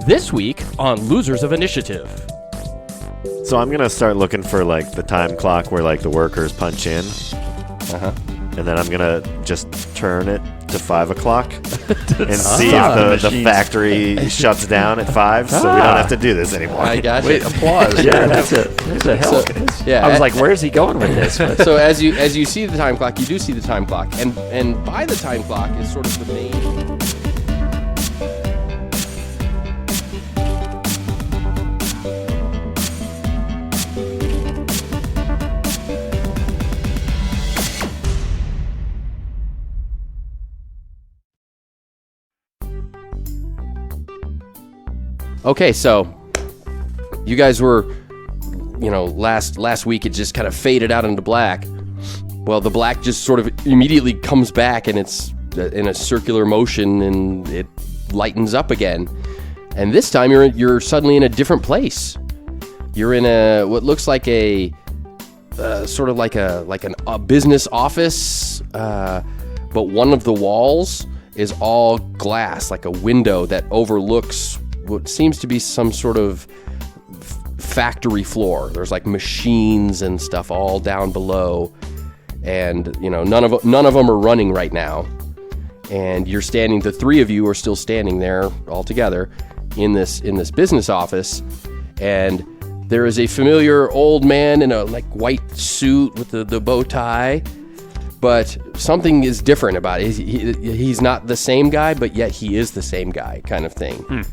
This week on Losers of Initiative. So I'm going to start looking for, like, the time clock where, like, the workers punch in. And then I'm going to just turn it to 5 o'clock and see if the factory shuts down at 5 so we don't have to do this anymore. I got you. Wait, applause. Yeah, that's a hell. Yeah, I was like, where's he going with this? But so as you see the time clock, you do see the time clock, and by the time clock is sort of the main. Okay, so you guys were, last week it just kind of faded out into black. Well, the black just sort of immediately comes back, and it's in a circular motion, and it lightens up again. And this time you're suddenly in a different place. You're in what looks like a sort of like a business office, but one of the walls is all glass, like a window that overlooks what seems to be some sort of factory floor. There's like machines and stuff all down below, and none of them are running right now. And you're standing. The three of you are still standing there all together in this business office, and there is a familiar old man in a like white suit with the bow tie. But something is different about it. He's not the same guy, but yet he is the same guy, kind of thing.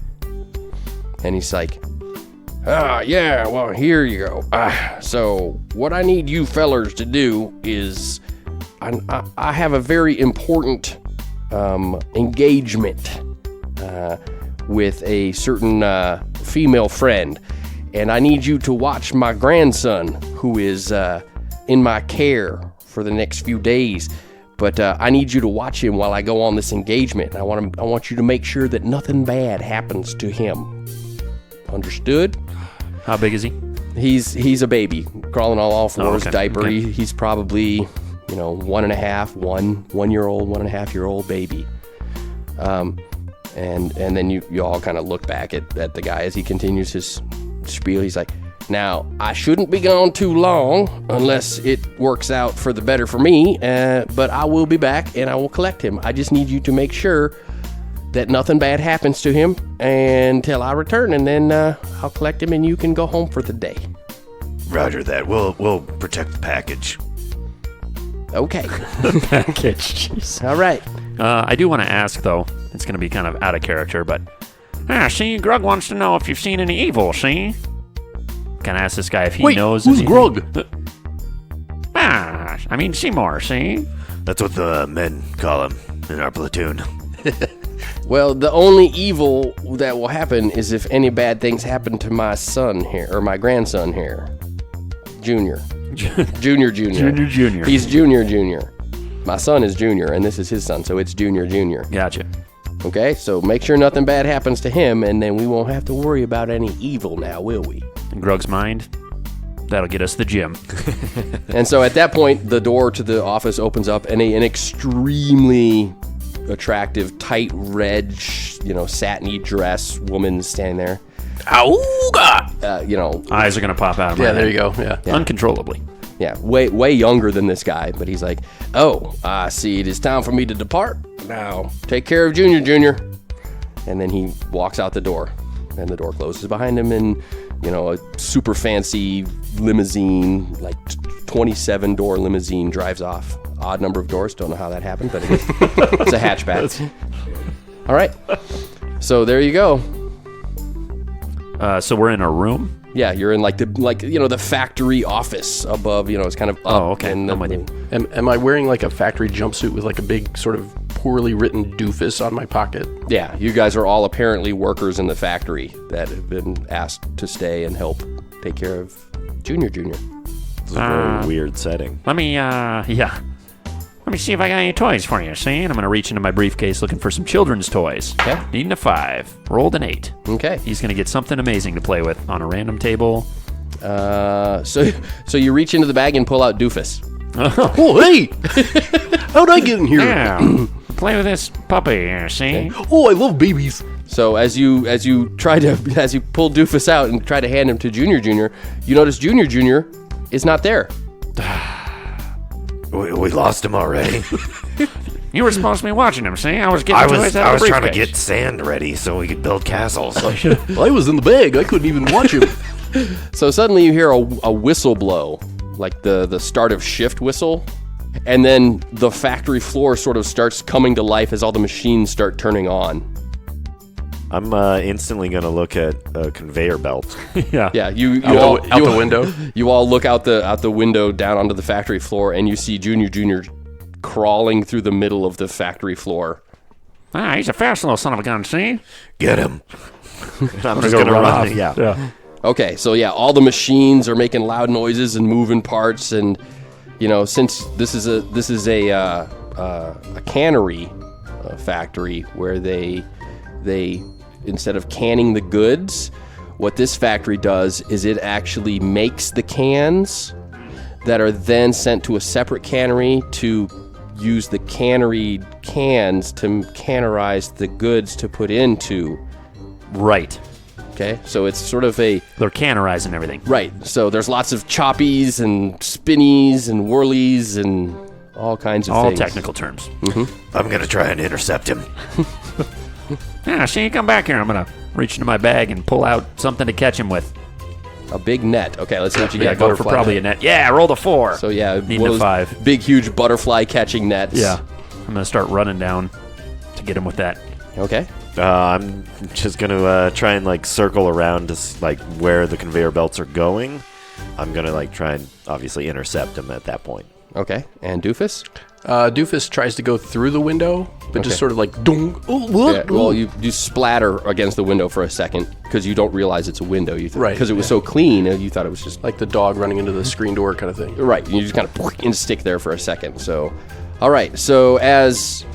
And he's like, yeah, well, here you go. So what I need you fellers to do is I have a very important engagement with a certain female friend. And I need you to watch my grandson, who is in my care for the next few days. But I need you to watch him while I go on this engagement. I want you to make sure that nothing bad happens to him. Understood? how big is he? He's a baby, crawling on all fours, diaper. Okay. He's probably, 1.5-year-old baby. And then you all kind of look back at the guy as he continues his spiel. He's like, now, I shouldn't be gone too long unless it works out for the better for me, but I will be back and I will collect him. I just need you to make sure that nothing bad happens to him until I return, and then I'll collect him and you can go home for the day. Roger that. We'll protect the package. Okay. Package. Jeez. All right. I do want to ask, though. It's going to be kind of out of character, but... see, Grug wants to know if you've seen any evil, see? Can I ask this guy if he knows who's anything? Grug? Seymour, see? That's what the men call him in our platoon. Well, the only evil that will happen is if any bad things happen to my son here, or my grandson here. Junior. Junior. Junior. He's Junior. My son is Junior, and this is his son, so it's Junior. Gotcha. Okay, so make sure nothing bad happens to him, and then we won't have to worry about any evil now, will we? In Grug's mind, that'll get us the gym. And so at that point, the door to the office opens up, and an extremely attractive, tight red, satiny dress woman standing there. Auga! Eyes are going to pop out of my Yeah, head. there you go. Yeah. Uncontrollably. Yeah, way younger than this guy, but he's like, oh, I see it is time for me to depart. Now, take care of Junior. And then he walks out the door, and the door closes behind him, and, a super fancy limousine, like 27-door limousine drives off. Odd number of doors, don't know how that happened, but it's a hatchback. All right, so there you go. So we're in a room? Yeah, you're in the factory office above. It's kind of up. Oh, okay. And I'm with you. Am I wearing like a factory jumpsuit with like a big sort of poorly written doofus on my pocket? Yeah, you guys are all apparently workers in the factory that have been asked to stay and help take care of Junior. It's a very weird setting. Let me see if I got any toys for you, see? And I'm going to reach into my briefcase looking for some children's toys. Okay. Needing a 5. Rolled an 8. Okay. He's going to get something amazing to play with on a random table. So you reach into the bag and pull out Doofus. Oh, hey! How'd I get in here? Yeah. Play with this puppy here, see? Oh, I love babies. So as you pull Doofus out and try to hand him to Junior, you notice Junior is not there. We lost him already. You were supposed to be watching him, see? I was getting toys out I of was the trying to briefcase. get sand ready so we could build castles. I was in the bag. I couldn't even watch him. So suddenly you hear a whistle blow, like the start of shift whistle, and then the factory floor sort of starts coming to life as all the machines start turning on. I'm instantly going to look at a conveyor belt. Yeah. Yeah, you Out all the window. You all look out the window down onto the factory floor, and you see Junior crawling through the middle of the factory floor. Ah, he's a fast little son of a gun, see? Get him. I'm just Go going to run. off. Yeah. Okay, so yeah, all the machines are making loud noises and moving parts, and since this is a cannery factory where they instead of canning the goods, what this factory does is it actually makes the cans that are then sent to a separate cannery to use the cannery cans to cannerize the goods to put into. Right. Okay, so it's sort of a They're cannerizing everything. right. So there's lots of choppies and spinnies and whirlies and all kinds of All things. technical terms. I'm going to try and intercept him. Yeah, see, come back here. I'm going to reach into my bag and pull out something to catch him with. A big net. Okay, let's see what you Yeah, got. go for butterfly probably net. a net. Yeah, roll the 4. So yeah, Needing one a of those 5. big, huge butterfly catching nets. Yeah. I'm going to start running down to get him with that. Okay. I'm just going to try and circle around to where the conveyor belts are going. I'm going to try and obviously intercept them at that point. Okay. And Doofus? Doofus tries to go through the window, but just sort of dung. Oh, what? Yeah, well, you splatter against the window for a second because you don't realize it's a window. Right, Because it was so clean, you thought it was just Like the dog running into the screen door kind of thing. right. You just kind of stick there for a second. So, all right. So as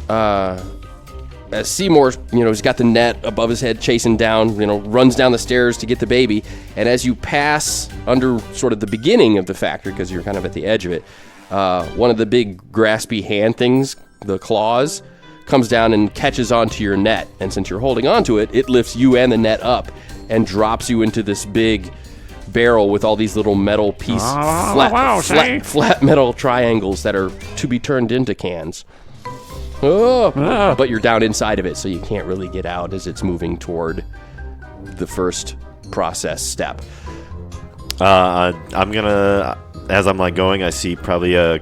Seymour, he's got the net above his head chasing down, runs down the stairs to get the baby. And as you pass under sort of the beginning of the factory, because you're kind of at the edge of it, one of the big graspy hand things, the claws, comes down and catches onto your net. And since you're holding onto it, it lifts you and the net up and drops you into this big barrel with all these little metal pieces, wow, see? flat metal triangles that are to be turned into cans. Oh, but you're down inside of it, so you can't really get out as it's moving toward the first process step. I'm gonna, as I'm going, I see probably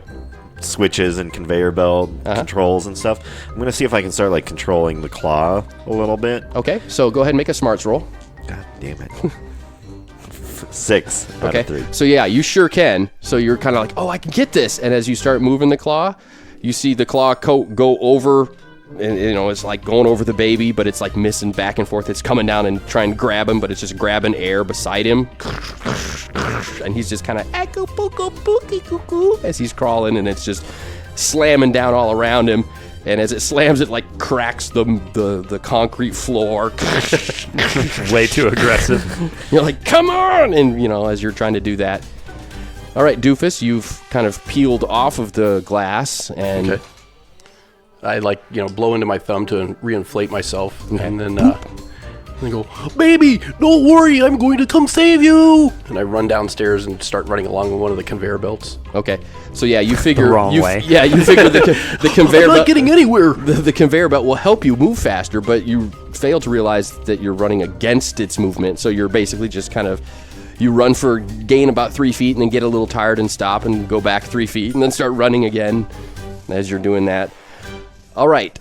switches and conveyor belt controls and stuff. I'm gonna see if I can start controlling the claw a little bit. Okay, so go ahead and make a smarts roll. God damn it. 6 out Okay, of 3. so yeah, you sure can. So you're kind of oh, I can get this. And as you start moving the claw, you see the claw coat go over, and it's going over the baby, but it's missing back and forth. It's coming down and trying to grab him, but it's just grabbing air beside him. And he's just kind of as he's crawling, and it's just slamming down all around him. And as it slams, it cracks the concrete floor. Way too aggressive. You're come on! And, as you're trying to do that. All right, Doofus, you've kind of peeled off of the glass and... Okay. I blow into my thumb to reinflate myself, and then I go, "Baby, don't worry, I'm going to come save you!" And I run downstairs and start running along one of the conveyor belts. Okay, so yeah, you figure... wrong way. Yeah, you figure the conveyor I'm belt... not getting anywhere. The conveyor belt will help you move faster, but you fail to realize that you're running against its movement, so you're basically just kind of... You run for gain about 3 feet and then get a little tired and stop and go back 3 feet and then start running again as you're doing that. All right,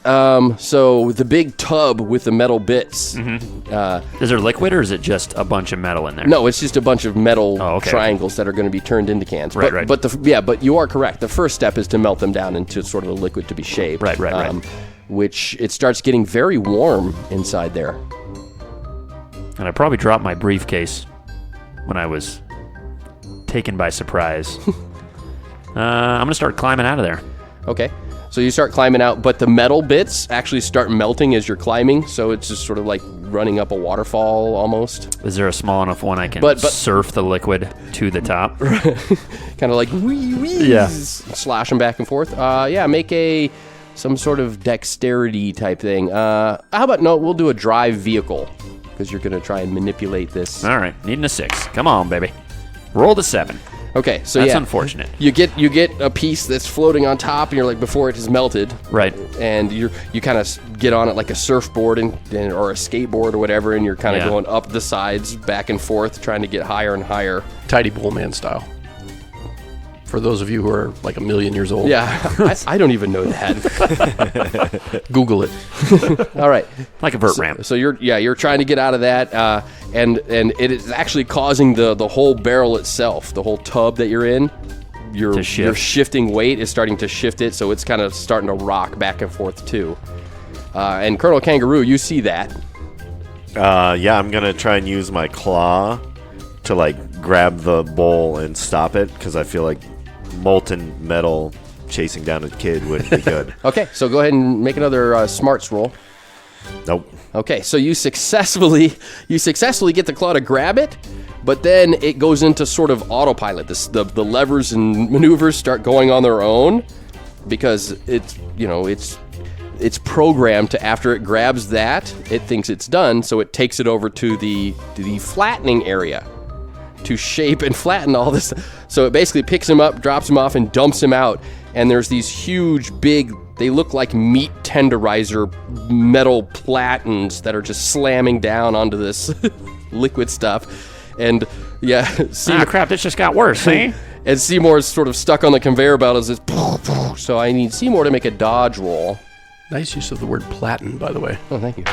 so the big tub with the metal bits. Is there liquid or is it just a bunch of metal in there? No, it's just a bunch of metal okay. triangles that are going to be turned into cans. Right. But you are correct. The first step is to melt them down into sort of a liquid to be shaped. Right. Which it starts getting very warm inside there. And I probably dropped my briefcase when I was taken by surprise. I'm going to start climbing out of there. Okay. So you start climbing out, but the metal bits actually start melting as you're climbing, so it's just sort of running up a waterfall almost. Is there a small enough one I can But- surf the liquid to the top? Kind of wee, Yeah. sloshing back and forth. Yeah, make a some sort of dexterity type thing. How about no? We'll do a drive vehicle because you're going to try and manipulate this. All right, needing a 6. Come on, baby. Roll the 7. Okay, so That's yeah, unfortunate. You get a piece that's floating on top, and you're like before it has melted. Right. And you kind of get on it like a surfboard or a skateboard or whatever, and you're kind of Yeah. going up the sides, back and forth, trying to get higher and higher. Tidy Bowl Man style. For those of you who are like a million years old. Yeah, I don't even know that. Google it. All right. Like a vert ramp. So you're trying to get out of that, and it is actually causing the whole barrel itself, the whole tub that you're in. Your shifting weight is starting to shift it, so it's kind of starting to rock back and forth too. And Colonel Kangaroo, you see that. Yeah, I'm gonna try and use my claw to like grab the bowl and stop it because I feel like molten metal chasing down a kid wouldn't be good. Okay, so go ahead and make another smarts roll. Nope. Okay, so you successfully get the claw to grab it, but then it goes into sort of autopilot. The levers and maneuvers start going on their own because it's programmed to, after it grabs that, it thinks it's done, so it takes it over to the flattening area to shape and flatten all this. So it basically picks him up, drops him off, and dumps him out. And there's these huge, big, they look like meat tenderizer metal platens that are just slamming down onto this liquid stuff. And yeah, Crap, this just got worse, eh? And Seymour's sort of stuck on the conveyor belt as this. So I need Seymour to make a dodge roll. Nice use of the word platen, by the way. Oh, thank you.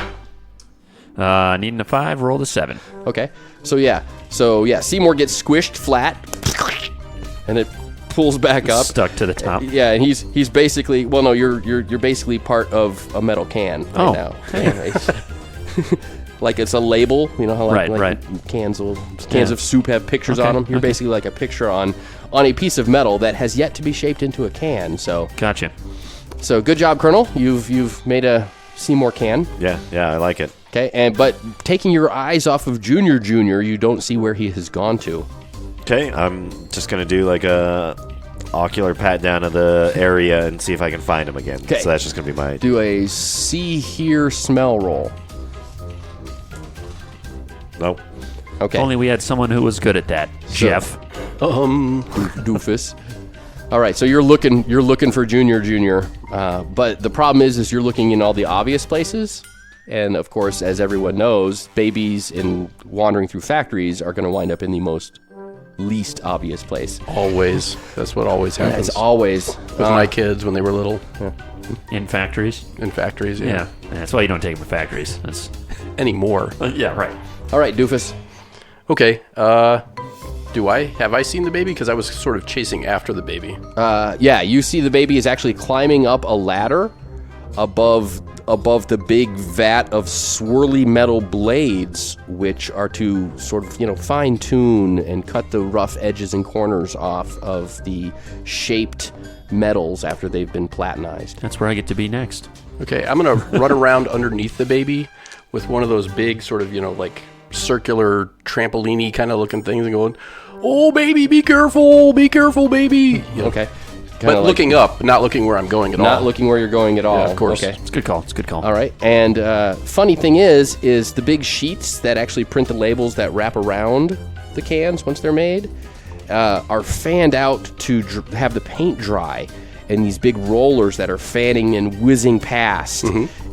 Needing a 5, roll the 7. Okay. So Seymour gets squished flat, and it pulls back up. Stuck to the top. Yeah, and he's basically, well, no, you're basically part of a metal can right now. Anyway. Like it's a label, you know how like cans of soup have pictures on them. You're basically like a picture on a piece of metal that has yet to be shaped into a can. So Gotcha. So good job, Colonel. You've made a Seymour can. Yeah, I like it. Okay, but taking your eyes off of Junior, you don't see where he has gone to. Okay, I'm just gonna do like a ocular pat down of the area and see if I can find him again. Okay. So that's just gonna be my. Do a see, hear, smell roll. Nope. Okay. If only we had someone who was good at that, Jeff. Doofus. All right, so you're looking for Junior, but the problem is you're looking in all the obvious places, and of course, as everyone knows, babies in wandering through factories are going to wind up in the least obvious place. Always. That's what always happens. It's always With my kids when they were little. In factories? In factories, Yeah. That's why you don't take them to factories. That's Anymore. yeah, right. All right, Doofus. Okay. Have I seen the baby? Because I was sort of chasing after the baby. Yeah, you see the baby is actually climbing up a ladder above the big vat of swirly metal blades, which are to sort of, fine tune and cut the rough edges and corners off of the shaped metals after they've been platinized. That's where I get to be next. Okay, I'm going to run around underneath the baby with one of those big sort of, like circular trampoline-y kind of looking things and going, "Oh, baby, be careful, baby." Okay. But looking up, not looking where I'm going at all. Not looking where you're going at all. Yeah, of course. Okay. It's a good call. All right. And funny thing is the big sheets that actually print the labels that wrap around the cans once they're made are fanned out to have the paint dry, and these big rollers that are fanning and whizzing past.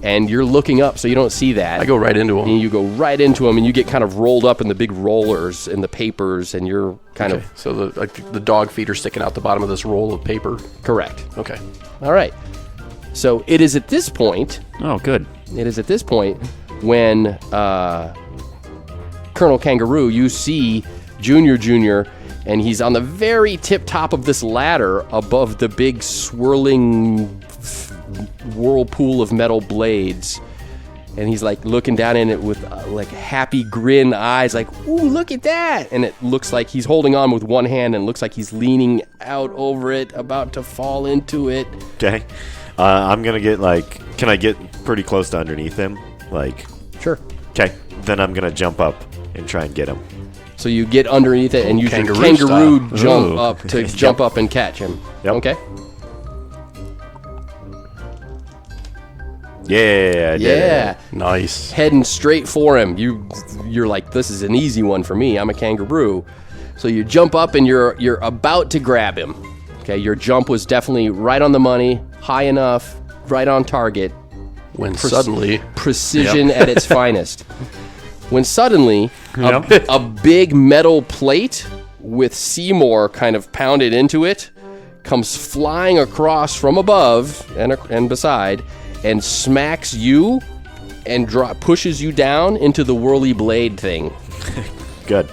And you're looking up, so you don't see that. I go right into them. And you go right into them, and you get kind of rolled up in the big rollers and the papers, and you're kind of... So the dog feet are sticking out the bottom of this roll of paper. Correct. Okay. All right. So it is at this point... Oh, good. It is at this point when Colonel Kangaroo, you see Junior, and he's on the very tip top of this ladder above the big swirling whirlpool of metal blades. And he's like looking down in it with like happy grin eyes, like, "Ooh, look at that!" And it looks like he's holding on with one hand, and looks like he's leaning out over it, about to fall into it. Okay. I'm gonna get can I get pretty close to underneath him? Sure. Okay. Then I'm gonna jump up and try and get him. So you get underneath it and use your Kangaroo kangaroo style. jump up to jump up and catch him. Yep. Okay. Yeah, I did Yeah. Nice. Heading straight for him. You're like, this is an easy one for me. I'm a kangaroo. So you jump up and you're about to grab him. Okay, your jump was definitely right on the money, high enough, right on target. When suddenly, Precision at its finest. When suddenly, Yep. a big metal plate with Seymour kind of pounded into it comes flying across from above and beside and smacks you and pushes you down into the whirly blade thing. Good.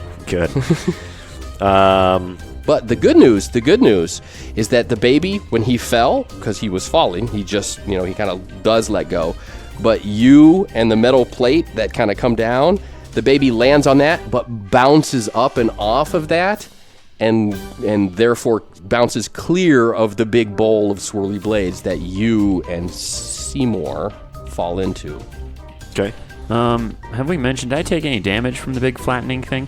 But the good news is that the baby, when he fell, because he was falling, he just, he kind of does let go. But you and the metal plate that kind of come down, the baby lands on that, but bounces up and off of that, and therefore bounces clear of the big bowl of swirly blades that you and Seymour fall into. Okay. Have we mentioned, did I take any damage from the big flattening thing?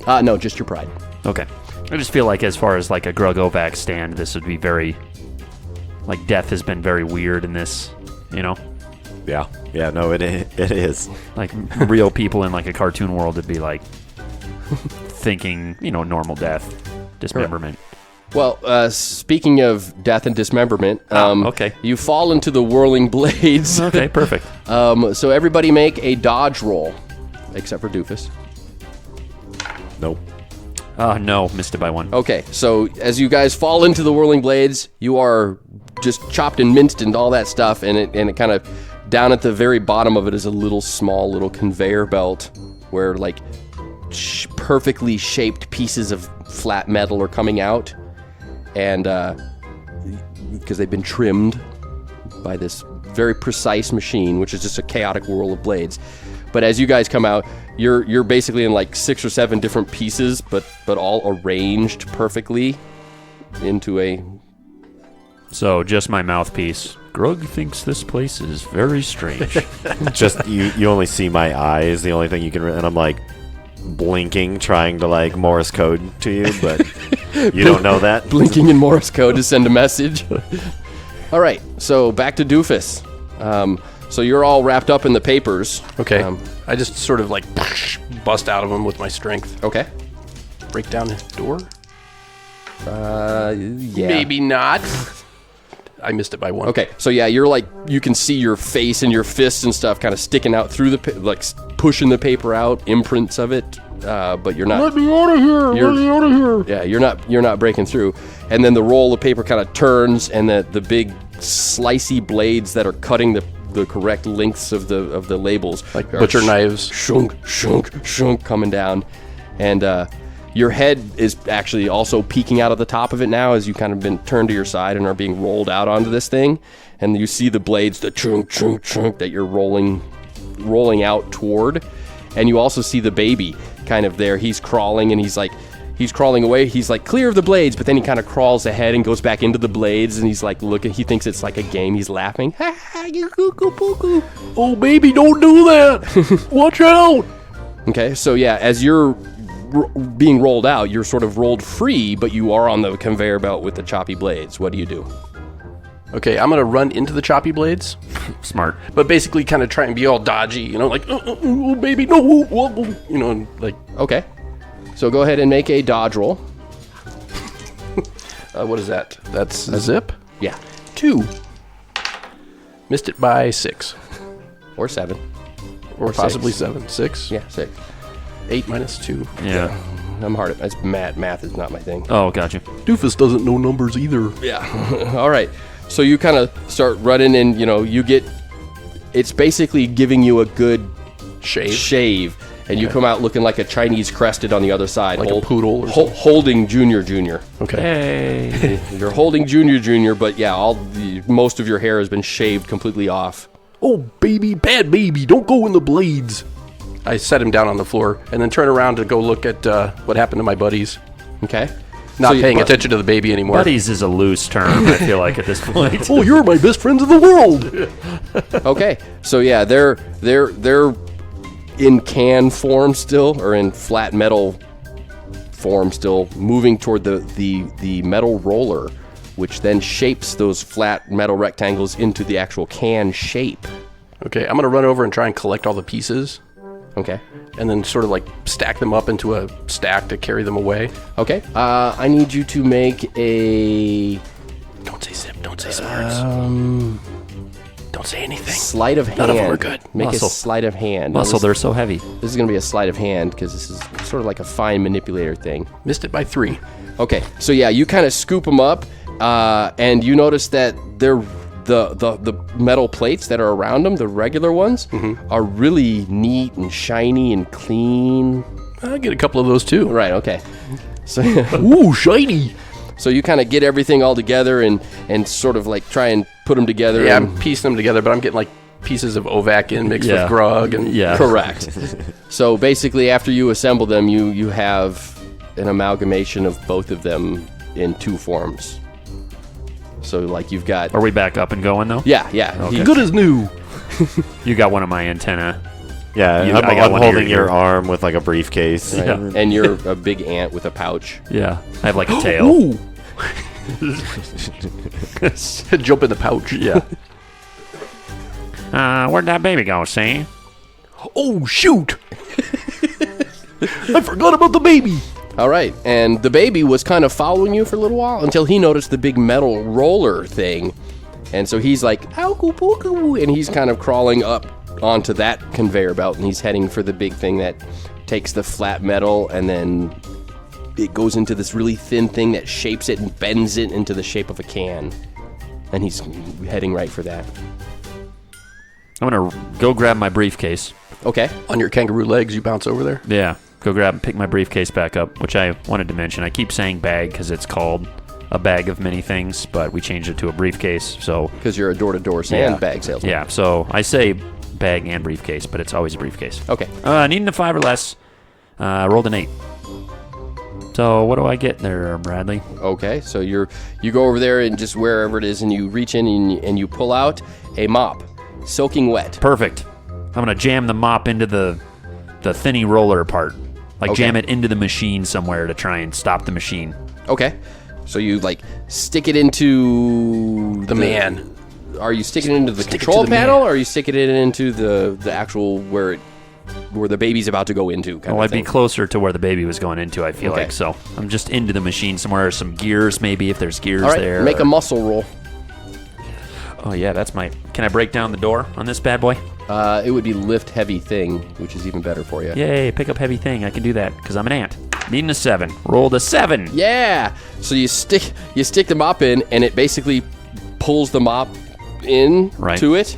No, just your pride. Okay. I just feel like as far as like a Grugovac stand, this would be very, like, death has been very weird in this, Yeah. No, it is. Like, real people in like a cartoon world would be like thinking, normal death, dismemberment. Well, speaking of death and dismemberment, okay. You fall into the whirling blades. Okay, perfect. So everybody make a dodge roll, except for Doofus. Nope. No, missed it by one. Okay, so as you guys fall into the whirling blades, you are just chopped and minced and all that stuff, and it kind of, down at the very bottom of it is a small little conveyor belt where like perfectly shaped pieces of flat metal are coming out, and because they've been trimmed by this very precise machine, which is just a chaotic whirl of blades. But as you guys come out, you're basically in like 6 or 7 different pieces, but all arranged perfectly into a... So, just my mouthpiece. Grug thinks this place is very strange. Just, you only see my eyes, the only thing you can... And I'm like blinking, trying to like Morse code to you, but you don't know that. Blinking in Morse code to send a message. All right, so back to Doofus. So you're all wrapped up in the papers. okay. I just sort of like bust out of him with my strength. Okay. Break down his door? Yeah. Maybe not. I missed it by one. Okay, so yeah, you're like, you can see your face and your fists and stuff kind of sticking out through pushing the paper out, imprints of it, but you're not... Let me out of here! Let me out of here! Yeah, you're not breaking through. And then the roll of paper kind of turns, and the big slicey blades that are cutting the correct lengths of the labels, Like butcher knives. shunk, shunk, shunk, coming down, and your head is actually also peeking out of the top of it now as you kind of been turned to your side and are being rolled out onto this thing, and you see the blades, the chunk, chunk, chunk that you're rolling out toward, and you also see the baby kind of there. He's crawling, and he's crawling away. He's like clear of the blades, but then he kind of crawls ahead and goes back into the blades, and he's like he thinks it's like a game. He's laughing. Ha ha, you cuckoo poo. Oh, baby, don't do that! Watch out! Okay, so yeah, as you're being rolled out, you're sort of rolled free, but you are on the conveyor belt with the choppy blades. What do you do? Okay, I'm gonna run into the choppy blades, Smart. but basically kind of try and be all dodgy, like, oh, baby, no, and like, Okay, so go ahead and make a dodge roll. what is that? That's a zip? Yeah, 2. Missed it by 6. or 7. Or Or possibly 6. 7. 6? Yeah, 6. 8 minus 2. Yeah. I'm hard at it's math. Math is not my thing. Oh, gotcha. Doofus doesn't know numbers either. Yeah. All right. So you kind of start running, and you get. It's basically giving you a good shave, and you come out looking like a Chinese crested on the other side, Like a poodle or something. holding Junior. Okay. Hey. You're holding Junior, but yeah, most of your hair has been shaved completely off. Oh, baby, bad baby, don't go in the blades. I set him down on the floor and then turn around to go look at what happened to my buddies. Okay. Not paying attention to the baby anymore. Buddies is a loose term, I feel like, at this point. Oh, you're my best friends in the world. Okay. So yeah, they're in can form still, or in flat metal form still, moving toward the metal roller, which then shapes those flat metal rectangles into the actual can shape. Okay, I'm gonna run over and try and collect all the pieces, Okay. and then sort of like stack them up into a stack to carry them away. Okay. I need you to make a Don't say zip. Don't say smarts. Don't say anything. sleight of hand. None of them are good. Make Muscle. a sleight of hand. Now, Muscle, they're so heavy. This is going to be a sleight of hand because this is sort of like a fine manipulator thing. Missed it by 3. Okay, so yeah, you kind of scoop them up, and you notice that they're the metal plates that are around them, the regular ones, are really neat and shiny and clean. I'll get a couple of those too. Right. Okay. So Ooh, shiny. so you kind of get everything all together and sort of like try and put them together. Yeah, and- I'm piecing them together, but I'm getting like pieces of Ovac in mixed Yeah. with grug and Yeah. Correct. So basically, after you assemble them, you have an amalgamation of both of them in 2 forms. So like you've got Are we back up and going, though? yeah. He- good as new. You got one of my antenna. Yeah, You- I'm, I got I'm one of holding your- your arm with like a briefcase. right? Yeah. And you're a big ant with a pouch. Yeah. I have like a tail. Ooh. Jump in the pouch. Yeah. Where'd that baby go, see? Oh, shoot. I forgot about the baby. All right, and the baby was kind of following you for a little while until he noticed the big metal roller thing, and so he's like, "Auku pooku," and he's kind of crawling up onto that conveyor belt, and he's heading for the big thing that takes the flat metal, and then it goes into this really thin thing that shapes it and bends it into the shape of a can, and he's heading right for that. I'm going to go grab my briefcase. Okay. On your kangaroo legs, you bounce over there. Yeah. Go grab and pick my briefcase back up, which I wanted to mention. I keep saying bag because it's called a bag of many things, but we changed it to a briefcase. So, Because you're a door-to-door sandbag salesman. yeah. So I say bag and briefcase, but it's always a briefcase. Okay. Needing a 5 or less. Rolled an 8. So what do I get there, Bradley? Okay, so you go over there and just wherever it is, and you reach in and you pull out a mop, soaking wet. Perfect. I'm gonna jam the mop into the thinny roller part. Like Okay. jam it into the machine somewhere to try and stop the machine. Okay, so you like stick it into The man. Are you sticking it into the Stick it control to the panel, man. or are you sticking it into the actual where the baby's about to go into? Kind Well, of I'd be thing? closer to where the baby was going into, I feel Okay. like. So I'm just into the machine somewhere. Some gears, maybe, if there's gears All right, there. make a muscle roll. Oh, yeah, that's my... Can I break down the door on this bad boy? It would be lift heavy thing, which is even better for you. Yay, pick up heavy thing. I can do that because I'm an ant. Needing a 7. Rolled a 7. Yeah. So you stick the mop in, and it basically pulls the mop in Right. to it.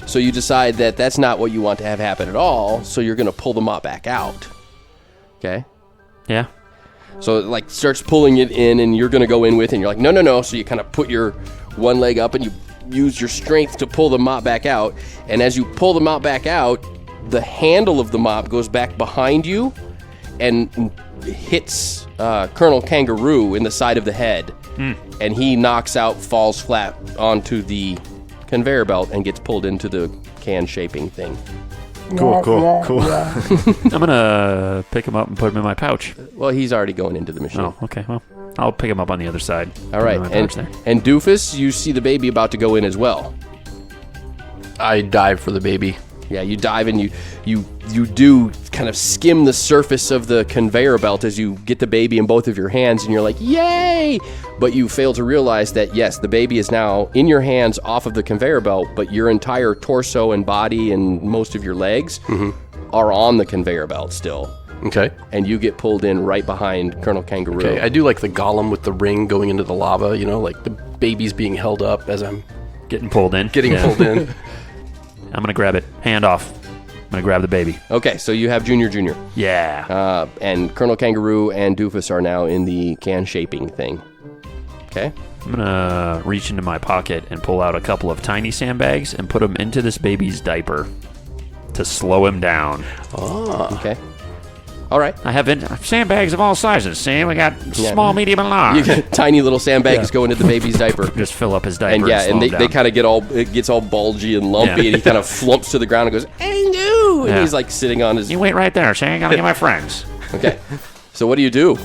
So you decide that that's not what you want to have happen at all. So you're going to pull the mop back out. Okay. Yeah. So it like starts pulling it in, and you're going to go in with it, and you're like, no. So you kind of put your one leg up, and you use your strength to pull the mop back out. And as you pull the mop back out, the handle of the mop goes back behind you and hits Colonel Kangaroo in the side of the head. And he knocks out, falls flat onto the conveyor belt, and gets pulled into the can shaping thing. Cool. I'm going to pick him up and put him in my pouch. Well, he's already going into the machine. Oh, okay. Well, I'll pick him up on the other side. All right. Put him in my pouch there. And Doofus, you see the baby about to go in as well. I dive for the baby. Yeah, you dive and you do kind of skim the surface of the conveyor belt as you get the baby in both of your hands, and you're like, yay! But you fail to realize that, yes, the baby is now in your hands off of the conveyor belt, but your entire torso and body and most of your legs are on the conveyor belt still. Okay. And you get pulled in right behind Colonel Kangaroo. Okay. I do like the golem with the ring going into the lava, like the baby's being held up as I'm Getting pulled in. getting Yeah. pulled in. I'm going to grab it. Hand off. I'm going to grab the baby. Okay, so you have Junior. Yeah. And Colonel Kangaroo and Doofus are now in the can shaping thing. Okay? I'm going to reach into my pocket and pull out a couple of tiny sandbags and put them into this baby's diaper to slow him down. Okay. All right. I have sandbags of all sizes. See, we got small, medium, and You large. get tiny little sandbags go into the baby's diaper. Just fill up his diaper. And yeah, slow and him they down. kind of it gets all bulgy and lumpy, Yeah. and he kind of flumps to the ground and goes, "Hey, no!" And Yeah. he's like sitting on his. You wait right there, see? I gotta get my friends. Okay. So what do you do?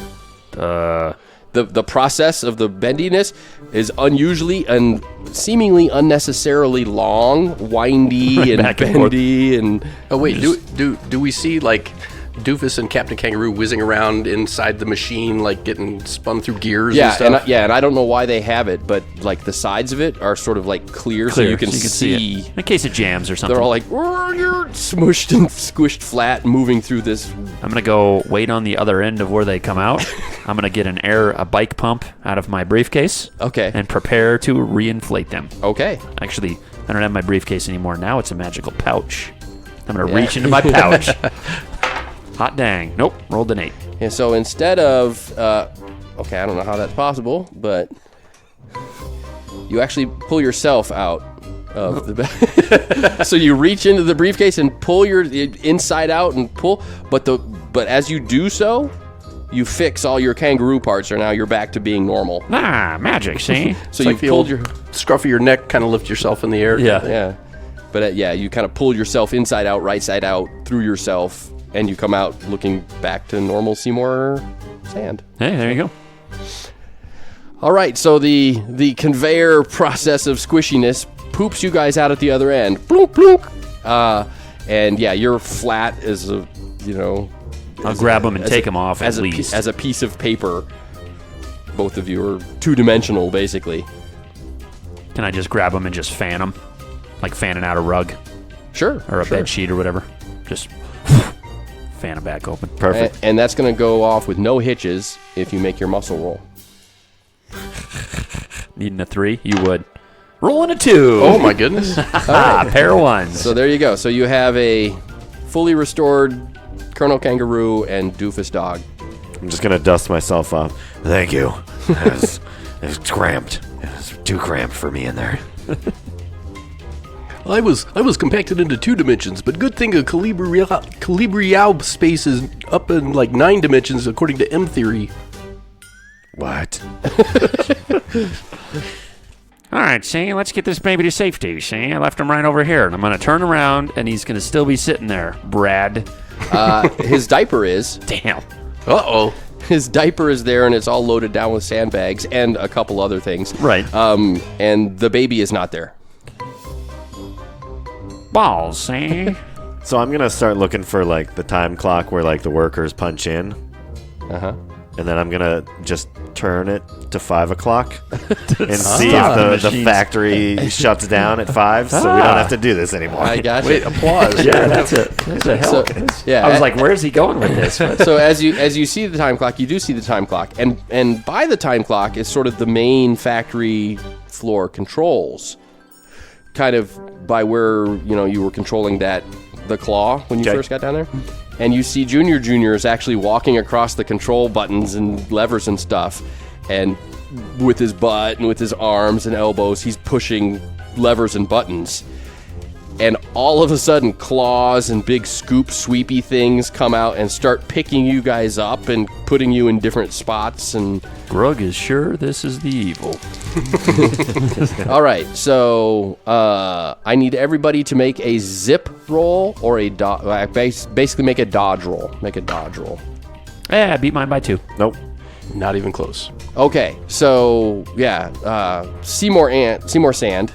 the process of the bendiness is unusually and seemingly unnecessarily long, windy and back and forth. bendy and Oh wait, do we see like Doofus and Captain Kangaroo whizzing around inside the machine, like getting spun through gears and stuff? and I don't know why they have it, but like the sides of it are sort of like clear so you can see. it. In case it jams or something. They're all like you're smushed and squished flat, moving through this. I'm going to go wait on the other end of where they come out. I'm going to get a bike pump out of my briefcase. Okay. And prepare to reinflate them. Okay. Actually, I don't have my briefcase anymore. Now it's a magical pouch. I'm going to reach into my pouch. Hot dang. Nope. Rolled an 8. And so instead of, okay, I don't know how that's possible, but you actually pull yourself out of the bag. So you reach into the briefcase and pull your inside out and pull, but as you do so, you fix all your kangaroo parts, or now you're back to being normal. Ah, magic, see? So It's you like the pulled old your, scruff of your neck, kind of lift yourself in the air. yeah, but you kind of pull yourself inside out, right side out through yourself, and you come out looking back to normal Seymour Sand. Hey, there you go. All right, so the conveyor process of squishiness poops you guys out at the other end. Bloop, bloop. And yeah, you're flat as a, I'll grab them and take them off at least. As a piece of paper. Both of you are two-dimensional, basically. Can I just grab them and just fan them? Like fanning out a rug Sure. or a sure. bed sheet or whatever. Just fan them back open. Perfect. And that's going to go off with no hitches if you make your muscle roll. Needing a 3? You would. Rolling a 2. Oh my goodness. Ah, pair of 1s. So there you go. So you have a fully restored Colonel Kangaroo and Doofus Dog. I'm just gonna dust myself off. Thank you. It was cramped. It was too cramped for me in there. I was compacted into 2 dimensions, but good thing a Calibriao space is up in like 9 dimensions according to M theory. What? All right, see, let's get this baby to safety. See, I left him right over here, and I'm going to turn around, and he's going to still be sitting there. Brad. His diaper is. Damn. Uh-oh. His diaper is there, and it's all loaded down with sandbags and a couple other things. Right. And the baby is not there. Balls, see? So I'm gonna start looking for like the time clock where like the workers punch in, Uh-huh. and then I'm gonna just turn it to 5 o'clock and see Stop the if the machines. factory shuts down at 5, so we don't have to do this anymore. I got you. Wait, applause. Yeah, that's a hell. Yeah, I was like, where's he going with this? so as you see the time clock, you do see the time clock, and by the time clock is sort of the main factory floor controls, kind of by where you were controlling the claw when you Okay. first got down there, and you see Junior is actually walking across the control buttons and levers and stuff, and with his butt and with his arms and elbows, he's pushing levers and buttons. And all of a sudden, claws and big scoop sweepy things come out and start picking you guys up and putting you in different spots. And Grug is sure this is the evil. all right, so I need everybody to make a zip roll or a basically make a dodge roll. Make a dodge roll. Yeah, I beat mine by 2. Nope. Not even close. Okay, so yeah, Seymour Sand.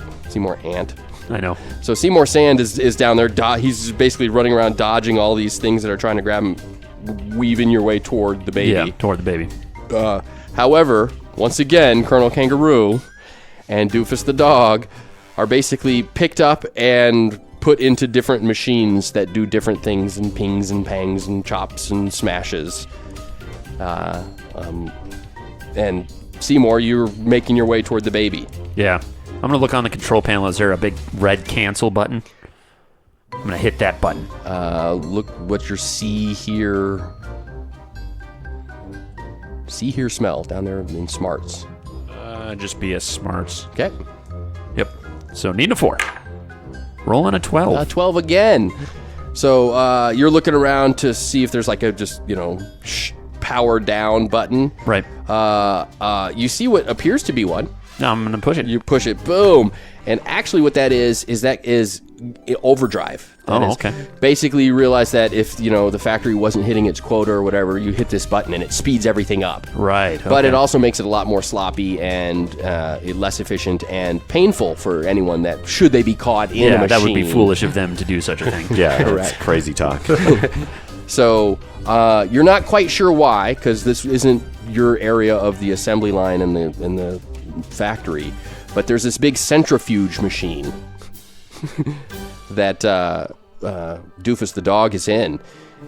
I know. So Seymour Sand is down there. He's basically running around dodging all these things that are trying to grab him, weaving your way toward the baby. Yeah, toward the baby. However, once again, Colonel Kangaroo and Doofus the dog are basically picked up and put into different machines that do different things and pings and pangs and chops and smashes. And Seymour, you're making your way toward the baby. Yeah. I'm going to look on the control panel. Is there a big red cancel button? I'm going to hit that button. Look what your see, hear, smell down there in smarts. Just be a smarts. Okay. Yep. So needing a 4. Rolling a 12. 12 again. So you're looking around to see if there's like a power down button. Right. You see what appears to be one. Now I'm going to push it. You push it, boom. And actually what that is overdrive. That Oh, is. okay. Basically, you realize that if the factory wasn't hitting its quota or whatever, you hit this button and it speeds everything up. Right. But it okay. also makes it a lot more sloppy and less efficient and painful for anyone that should they be caught in a machine. that would be foolish of them to do such a thing. Yeah, Correct. it's crazy talk. So you're not quite sure why, because this isn't your area of the assembly line in the factory. But there's this big centrifuge machine that Doofus the dog is in.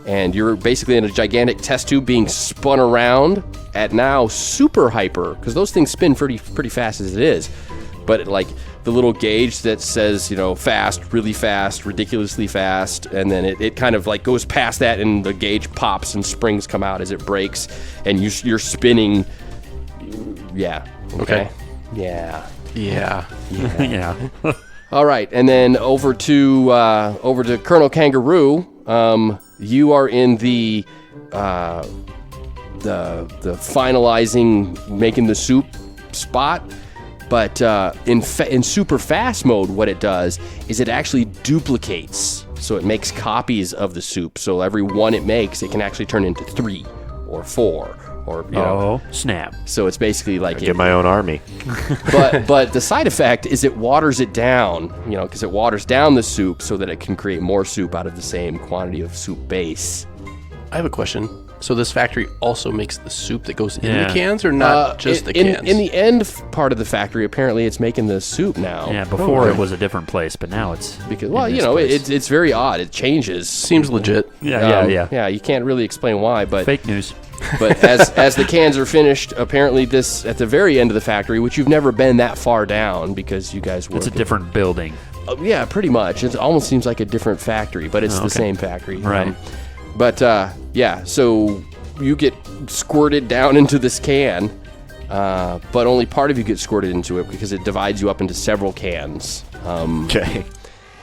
And you're basically in a gigantic test tube being spun around at now super hyper, because those things spin pretty fast as it is. But like the little gauge that says, fast, really fast, ridiculously fast, and then it kind of like goes past that, and the gauge pops and springs come out as it breaks, and you're spinning. Yeah. Okay. Yeah. Yeah. Yeah. All right, and then over to Colonel Kangaroo. You are in the finalizing, making the soup spot. But in super fast mode, what it does is it actually duplicates. So it makes copies of the soup. So every one it makes, it can actually turn into 3 or 4 or Oh, snap. So it's basically like Get my own army. but the side effect is it waters it down, because it waters down the soup so that it can create more soup out of the same quantity of soup base. I have a question. So this factory also makes the soup that goes in Yeah. the cans, or not just the cans? In the end part of the factory, apparently it's making the soup now. Yeah, before it was a different place, but now it's Because in this place. it's very odd. It changes. Seems legit. yeah. Yeah, you can't really explain why, but Fake news. but as the cans are finished, apparently this at the very end of the factory, which you've never been that far down because you guys work. It's a different building. Yeah, pretty much. It almost seems like a different factory, but it's the okay. same factory. Right. Yeah, so you get squirted down into this can, but only part of you gets squirted into it because it divides you up into several cans. Okay.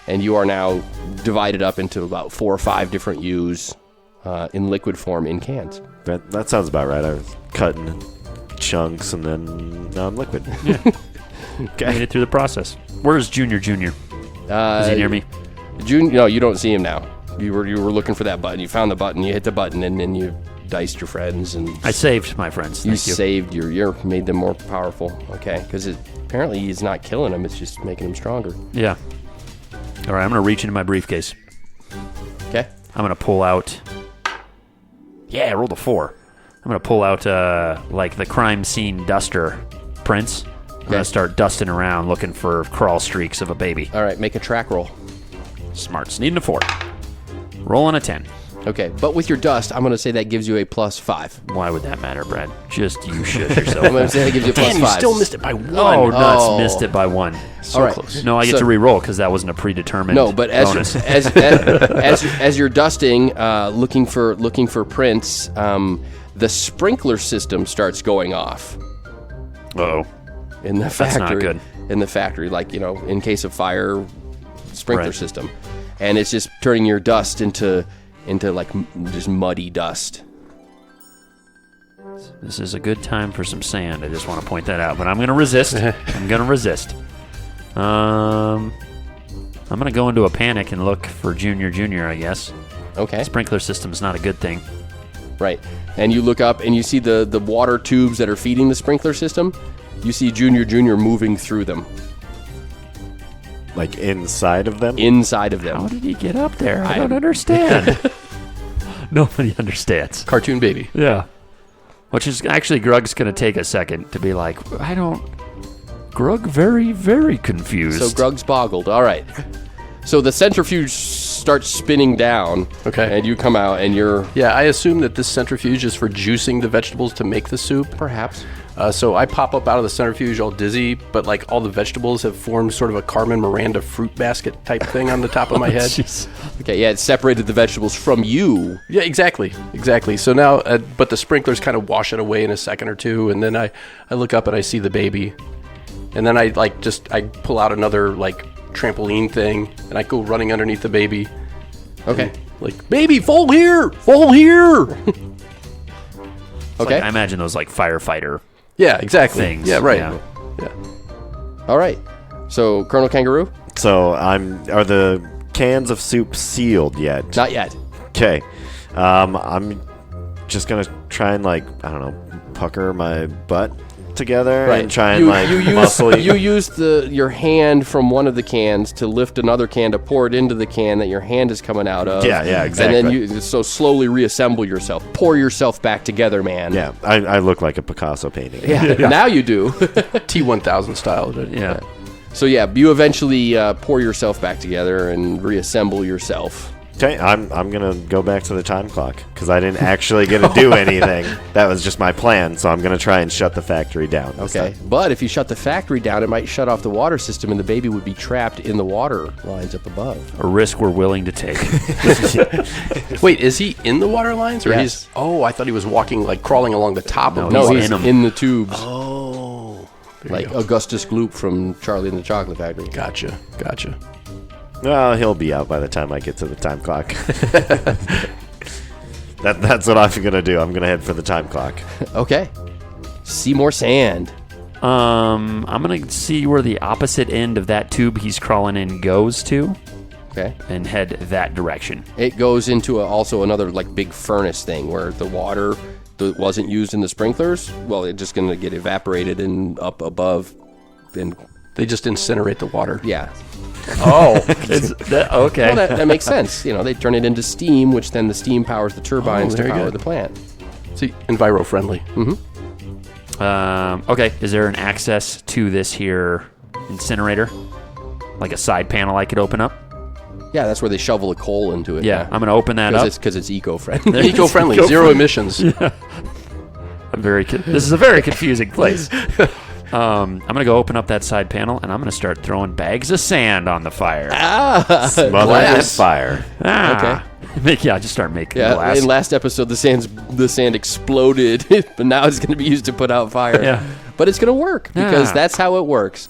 And you are now divided up into about 4 or 5 different U's in liquid form in cans. That sounds about right. I was cutting chunks and then now I'm liquid. Made it through the process. Where's Junior? Is he near me? No, you don't see him now. You were looking for that button. You found the button. You hit the button, and then you diced your friends, and I saved my friends. you Thank you. saved your made them more powerful. Okay, because apparently he's not killing them. It's just making them stronger. Yeah. All right, I'm going to reach into my briefcase. Okay. I'm going to pull out... Yeah, I rolled a 4. I'm going to pull out, like, the crime scene duster prints. I'm going to start dusting around looking for crawl streaks of a baby. All right. Make a track roll. Smarts. Needing a 4. Rolling a 10. Okay, but with your dust, I'm going to say that gives you a +5. Why would that matter, Brad? Just you shush I'm yourself. going to say that gives you a +5. Damn, you still missed it by 1. Oh, nuts. Oh. Missed it by 1. So All right. close. No, I get So- to re-roll because that wasn't a predetermined No, but bonus. as you're dusting, looking for prints, the sprinkler system starts going off Uh-oh. in the factory. not good. In the factory, like in case of fire, sprinkler Right. system, and it's just turning your dust into like just muddy dust. This is a good time for some sand. I just want to point that out. But I'm going to resist. I'm going to resist. I'm going to go into a panic and look for Junior, I guess. Okay, Sprinkler system's not a good thing. right. And you look up and you see the water tubes that are feeding the sprinkler system. You see Junior moving through them, Like inside of them? inside of them. How did he get up there? I don't understand. Nobody understands. Cartoon baby. Yeah. Which is actually, Grug's going to take a second to be like, Grug very, very confused. So Grug's boggled. All right. So the centrifuge starts spinning down. Okay. And you come out and you're Yeah, I assume that this centrifuge is for juicing the vegetables to make the soup. perhaps. So I pop up out of the centrifuge all dizzy, but like all the vegetables have formed sort of a Carmen Miranda fruit basket type thing on the top of my head. Jeez. Okay, yeah, it separated the vegetables from you. Yeah, exactly. So now, but the sprinklers kind of wash it away in a second or two, and then I look up and I see the baby, and then I pull out another like trampoline thing, and I go running underneath the baby. Okay. Like, baby, fall here! Fall here! Okay. I imagine those like firefighter Yeah, exactly. things. Yeah, right. Yeah. Yeah. All right. So Colonel Kangaroo. So are the cans of soup sealed yet? Not yet. Okay. I'm just gonna try and pucker my butt together and try and muscle. You use your hand from one of the cans to lift another can to pour it into the can that your hand is coming out of. Yeah, exactly. And then you slowly reassemble yourself. Pour yourself back together, man. Yeah, I look like a Picasso painting. Yeah. Now you do. T1000 style. Yeah. So yeah, you eventually pour yourself back together and reassemble yourself. Okay, I'm gonna go back to the time clock because I didn't actually get to do anything. That was just my plan. So I'm gonna try and shut the factory down. Okay, but if you shut the factory down, it might shut off the water system, and the baby would be trapped in the water lines up above. A risk we're willing to take. Wait, is he in the water lines, or Yes. he's? Oh, I thought he was walking, crawling along the top of. No, them. he's in 'em. in the tubes, Oh, there like you go. Augustus Gloop from Charlie and the Chocolate Factory. Gotcha. Well, he'll be out by the time I get to the time clock. That's what I'm gonna do. I'm gonna head for the time clock. Okay, see more sand. I'm gonna see where the opposite end of that tube he's crawling in goes to, Okay, and head that direction. it goes into also another like big furnace thing where the water that wasn't used in the sprinklers, well, it's just gonna get evaporated and up above, and They just incinerate the water. yeah. Oh, okay. Well, that makes sense. They turn it into steam, which then the steam powers the turbines to very power good. the plant. See, enviro friendly. Okay, is there an access to this here incinerator? Like a side panel I could open up? Yeah, that's where they shovel the coal into it. Yeah, I'm going to open that up. because it's eco-friendly. Eco-friendly, zero emissions. This is a very confusing place. I'm going to go open up that side panel, and I'm going to start throwing bags of sand on the fire. Smother Glass. fire. Just start making Yeah, glass. in last episode, the sand exploded, but now it's going to be used to put out fire. Yeah. But it's going to work because Yeah. that's how it works.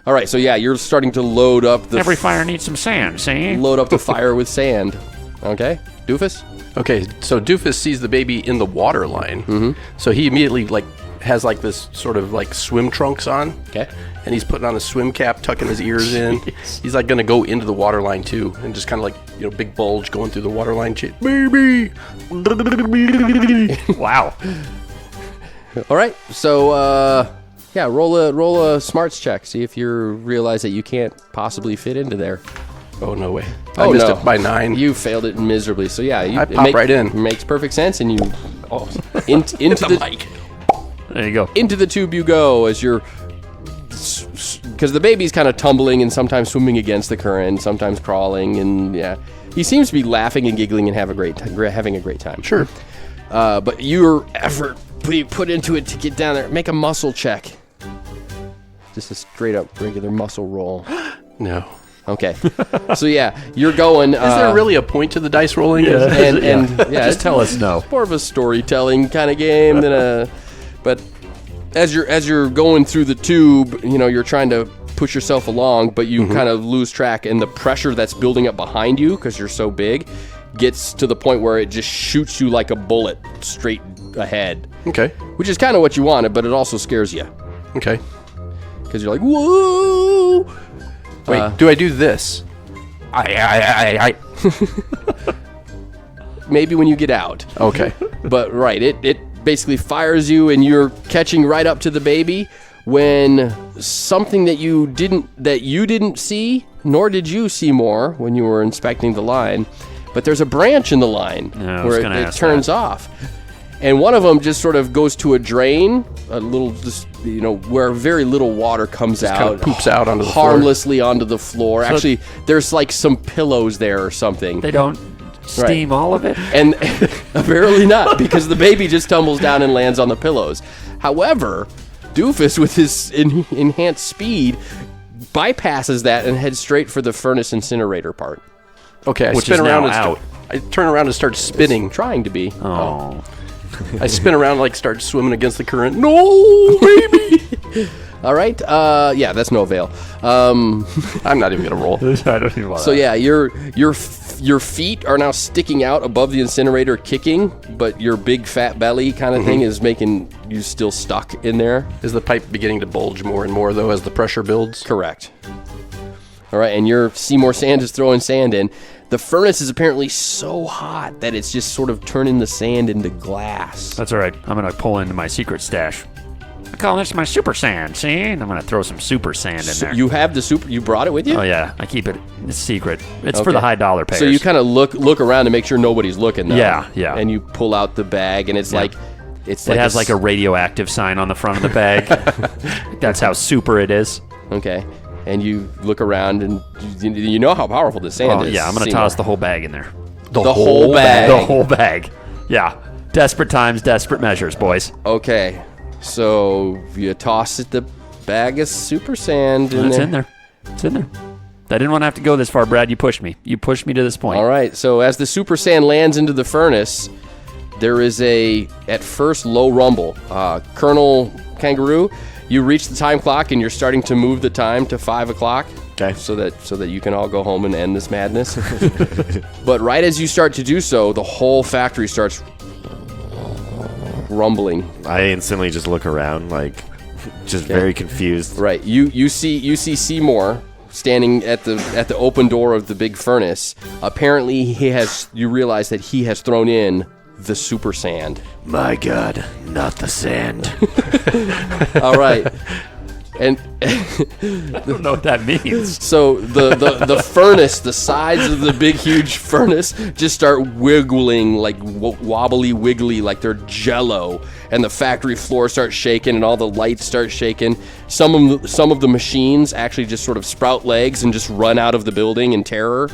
All right, so yeah, you're starting to load up the Every fire needs some sand, see? load up the fire with sand. Okay, Doofus. Okay, so Doofus sees the baby in the water line. So he immediately has this sort of swim trunks on. Okay. And he's putting on a swim cap, tucking his ears in. He's going to go into the water line too, and just kind of big bulge going through the water line. Baby. Wow. All right, so roll a smarts check. See if you realize that you can't possibly fit into there. Oh no way! I missed it by 9. You failed it miserably. So yeah, I pop right in. Makes perfect sense, and you into the mic. There you go. into the tube you go as you're, because the baby's kind of tumbling and sometimes swimming against the current, sometimes crawling, and yeah, he seems to be laughing and giggling and having a great time. Sure. But your effort put into it to get down there, make a muscle check. Just a straight up regular muscle roll. No. Okay. So yeah, you're going. Is there really a point to the dice rolling? And yeah, Just tell us no. more of a storytelling kind of game than a. But as you're going through the tube, you're trying to push yourself along, but you kind of lose track, and the pressure that's building up behind you because you're so big gets to the point where it just shoots you like a bullet straight ahead, Okay. which is kind of what you wanted, but it also scares you Okay. because you're like, whoa. Wait, do I do this? I. Maybe when you get out. Okay. But right, it basically fires you, and you're catching right up to the baby when something that you didn't see, nor did you see more when you were inspecting the line, but there's a branch in the line Yeah, I was where gonna it ask turns that. off. And one of them just sort of goes to a drain, a little, where very little water comes kind out. of poops out onto the floor. harmlessly onto the floor. Actually, there's like some pillows there or something. They don't steam all of it? And apparently not, because the baby just tumbles down and lands on the pillows. However, Doofus, with his enhanced speed, bypasses that and heads straight for the furnace incinerator part. Okay, I Which spin is around now and out. I turn around and start spinning. Trying to be. Oh. I spin around, start swimming against the current. No, baby! All right. Yeah, that's no avail. I'm not even going to roll. I don't even want So yeah, your feet are now sticking out above the incinerator, kicking, but your big fat belly kind of thing is making you still stuck in there. Is the pipe beginning to bulge more and more, though, as the pressure builds? Correct. All right, and your Seymour Sand is throwing sand in. The furnace is apparently so hot that it's just sort of turning the sand into glass. That's all right. I'm going to pull into my secret stash. I call this my super sand, see? And I'm going to throw some super sand in there. You have the super... You brought it with you? Oh, yeah. I keep it it's secret. It's for Okay. the high dollar payers. So you kind of look around to make sure nobody's looking, though. Yeah. And you pull out the bag, and it's like... It has like a radioactive sign on the front of the bag. That's how super it is. Okay. And you look around, and you know how powerful the sand Oh, is. yeah. I'm going to Seymour. toss the whole bag in there. The whole bag. The whole bag. Yeah. Desperate times, desperate measures, boys. Okay. So you toss it the bag of super sand in It's there. in there. It's in there. I didn't want to have to go this far, Brad. You pushed me. You pushed me to this point. All right. So as the super sand lands into the furnace, there is a, at first, low rumble. Colonel Kangaroo, you reach the time clock and you're starting to move the time to 5 o'clock. Okay. So that you can all go home and end this madness. But right as you start to do so, the whole factory starts rumbling. I instantly just look around, like, just very confused. Right. You see Seymour standing at the open door of the big furnace. Apparently you realize that he has thrown in the super sand. My God, not the sand. All right. And I don't know what that means. so the furnace, the sides of the big huge furnace just start wiggling like wobbly wiggly like they're jello, and the factory floor starts shaking and all the lights start shaking. Some of the machines actually just sort of sprout legs and just run out of the building in terror.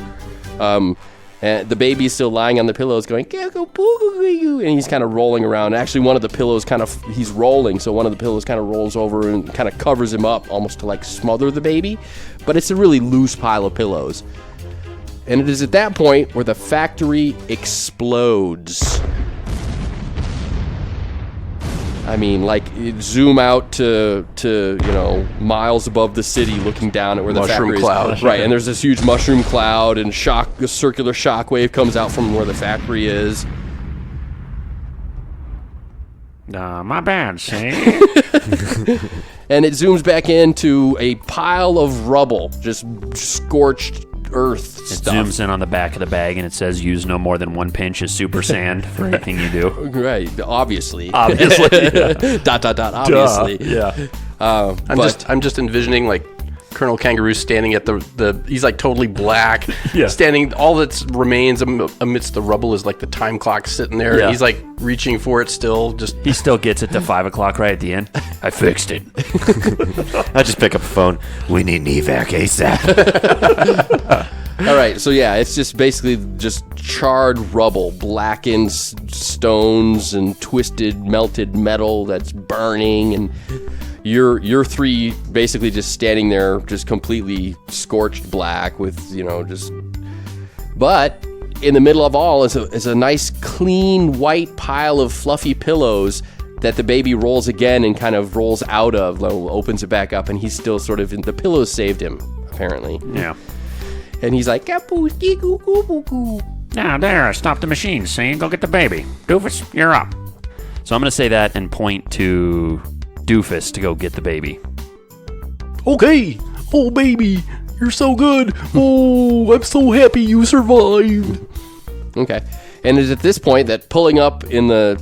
And the baby is still lying on the pillows going, and he's kind of rolling around. Actually, one of the pillows he's rolling, so one of the pillows kind of rolls over and kind of covers him up almost to like smother the baby. But it's a really loose pile of pillows. And it is at that point where the factory explodes. I mean, like, zoom out to miles above the city, looking down at where the Mushroom factory cloud. is. Right, and there's this huge mushroom cloud, and a circular shock wave comes out from where the factory is. My bad, see? And it zooms back into a pile of rubble, just scorched earth It stuff. zooms in on the back of the bag and it says use no more than 1 pinch of super sand for anything you do. Right, obviously. Obviously. Obviously. Yeah. I'm just envisioning like Colonel Kangaroo standing at the he's like totally black, Yeah. standing. All that remains amidst the rubble is like the time clock sitting there. Yeah. He's like reaching for it still. Just He still gets it to 5 o'clock right at the end. I fixed it. I just pick up the phone. We need an evac ASAP. All right, so yeah, it's just basically just charred rubble, blackened stones, and twisted, melted metal that's burning, and you're three basically just standing there, just completely scorched black with just. But in the middle of all is a nice, clean, white pile of fluffy pillows that the baby rolls again and kind of rolls out of, opens it back up, and he's still sort of the pillows saved him apparently. Yeah. And he's like, Now, there, stop the machine, see? Go get the baby. Doofus, you're up. So I'm going to say that and point to Doofus to go get the baby. okay. Oh baby, you're so good. Oh, I'm so happy you survived. Okay. And it's at this point that pulling up in the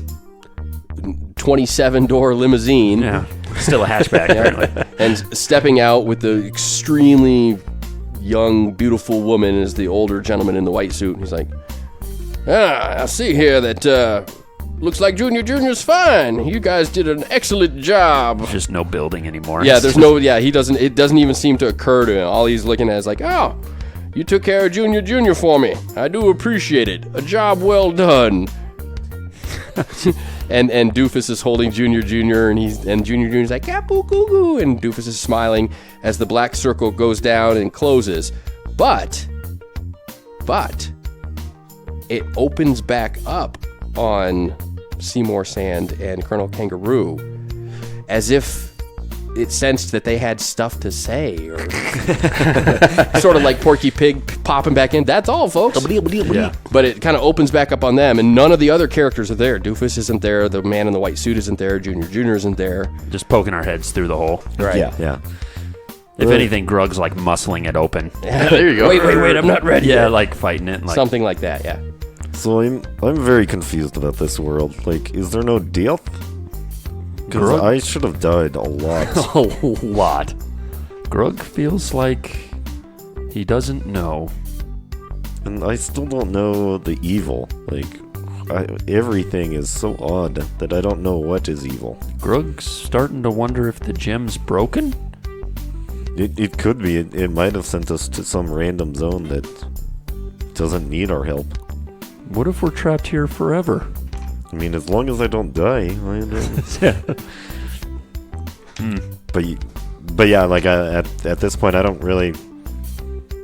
27-door limousine Yeah. Still a hatchback, apparently. and stepping out with the extremely young, beautiful woman is the older gentleman in the white suit. He's like, I see here that looks like Junior's fine. You guys did an excellent job. Just no building anymore. Yeah, it doesn't even seem to occur to him. All he's looking at is like, oh, you took care of Junior for me. I do appreciate it. A job well done. and Doofus is holding Junior, and Junior's like, "Goo," and Doofus is smiling as the black circle goes down and closes. But it opens back up on Seymour Sand and Colonel Kangaroo, as if it sensed that they had stuff to say, or sort of like Porky Pig popping back in. That's all, folks. Yeah. But it kind of opens back up on them, and none of the other characters are there. Doofus isn't there. The man in the white suit isn't there. Junior isn't there. Just poking our heads through the hole. Right. Yeah. If anything, Grug's like muscling it open. There you go. Wait, I'm not ready. Yeah, yet. like fighting it. Like, Something like that, yeah. So I'm very confused about this world. Like, is there no death? Because Grug? I should have died a lot. a lot. Grug feels like he doesn't know. And I still don't know the evil. Like, everything is so odd that I don't know what is evil. Grug's starting to wonder if the gem's broken? It could be. It might have sent us to some random zone that doesn't need our help. What if we're trapped here forever? I mean, as long as I don't die. But yeah, like at this point, I don't really.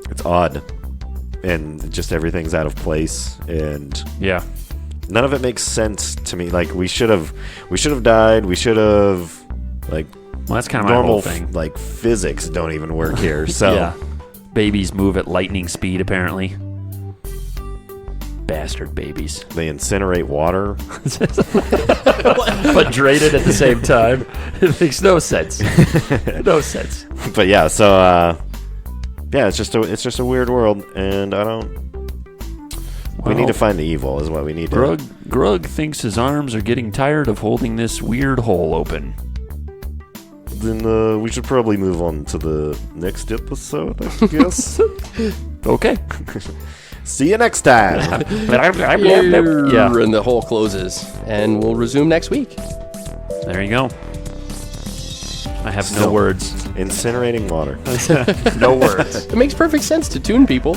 It's odd, and just everything's out of place, and Yeah. none of it makes sense to me. Like we should have died. We should have like Well, that's kind of my normal whole thing. like physics don't even work here. So Yeah. Babies move at lightning speed, apparently. Bastard babies. they incinerate water. But drain it at the same time. It makes no sense. No sense. But yeah, so yeah, it's just a weird world, and I don't. We need to find the evil, is what we need to. Grug thinks his arms are getting tired of holding this weird hole open. Then we should probably move on to the next episode, I guess. Okay. See you next time. Yeah. And the hole closes. And we'll resume next week. There you go. I have no So- words. Incinerating water. No words. It makes perfect sense to tune people.